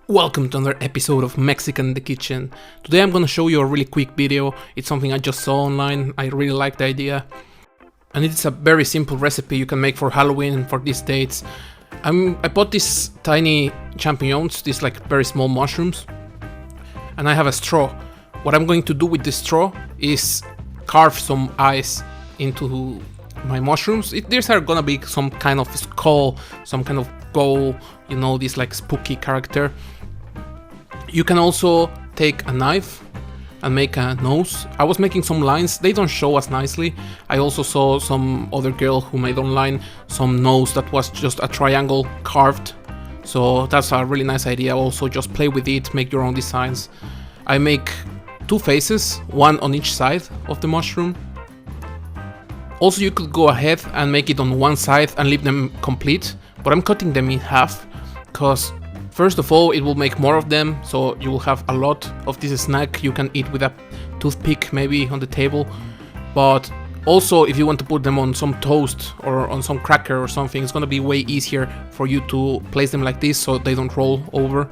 Welcome to another episode of Mexican in the Kitchen. Today I'm gonna show you a really quick video. It's something I just saw online. I really like the idea. And it's a very simple recipe you can make for Halloween for these dates. I bought these tiny champignons, these like very small mushrooms. And I have a straw. What I'm going to do with the straw is carve some eyes into my mushrooms. These are gonna be some kind of skull, some kind of goal, you know, this like spooky character. You can also take a knife and make a nose. I was making some lines, they don't show as nicely. I also saw some other girl who made online some nose that was just a triangle carved. So that's a really nice idea. Also just play with it, make your own designs. I make two faces, one on each side of the mushroom. Also you could go ahead and make it on one side and leave them complete, but I'm cutting them in half because first of all, it will make more of them, so you will have a lot of this snack you can eat with a toothpick maybe on the table. But also, if you want to put them on some toast or on some cracker or something, it's gonna be way easier for you to place them like this so they don't roll over.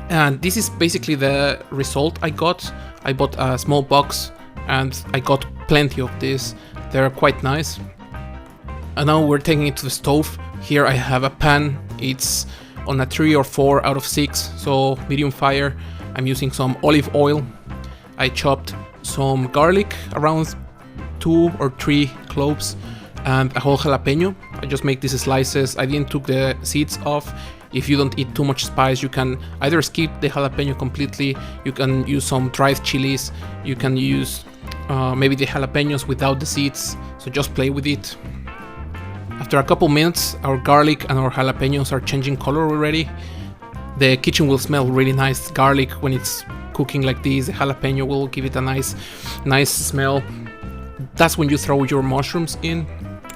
And this is basically the result I got. I bought a small box and I got plenty of this. They're quite nice. And now we're taking it to the stove. Here I have a pan. It's on a 3 or 4 out of 6, so medium fire. I'm using some olive oil. I chopped some garlic, around 2 or 3 cloves, and a whole jalapeno. I just make these slices. I didn't took the seeds off. If you don't eat too much spice, you can either skip the jalapeno completely. You can use some dried chilies. You can use maybe the jalapenos without the seeds. So just play with it. After a couple minutes, our garlic and our jalapenos are changing color already. The kitchen will smell really nice. Garlic, when it's cooking like this, the jalapeno will give it a nice smell. That's when you throw your mushrooms in,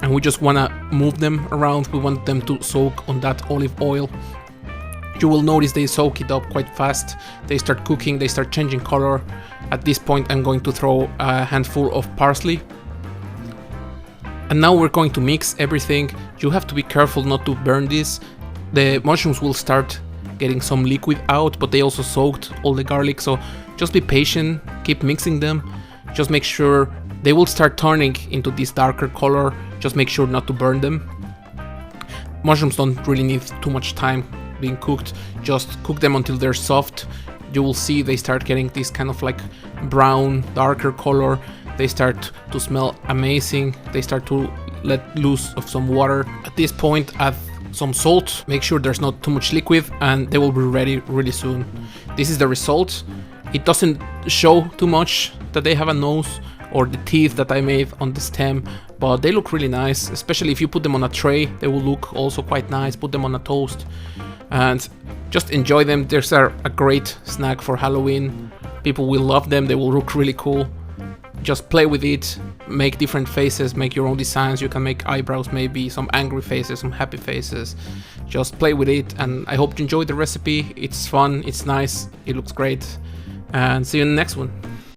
and we just wanna move them around. We want them to soak on that olive oil. You will notice they soak it up quite fast. They start cooking, they start changing color. At this point, I'm going to throw a handful of parsley. And now we're going to mix everything. You have to be careful not to burn this. The mushrooms will start getting some liquid out, but they also soaked all the garlic, so just be patient, keep mixing them. Just make sure they will start turning into this darker color. Just make sure not to burn them. Mushrooms don't really need too much time being cooked. Just cook them until they're soft. You will see they start getting this kind of like brown, darker color. They start to smell amazing. They start to let loose of some water. At this point, add some salt. Make sure there's not too much liquid, and they will be ready really soon. This is the result. It doesn't show too much that they have a nose or the teeth that I made on the stem, but they look really nice, especially if you put them on a tray. They will look also quite nice. Put them on a toast and just enjoy them. There's a great snack for Halloween. People will love them. They will look really cool. Just play with it, make different faces, make your own designs. You can make eyebrows, maybe some angry faces, some happy faces. Just play with it, and I hope you enjoyed the recipe. It's fun, it's nice, it looks great, and see you in the next one.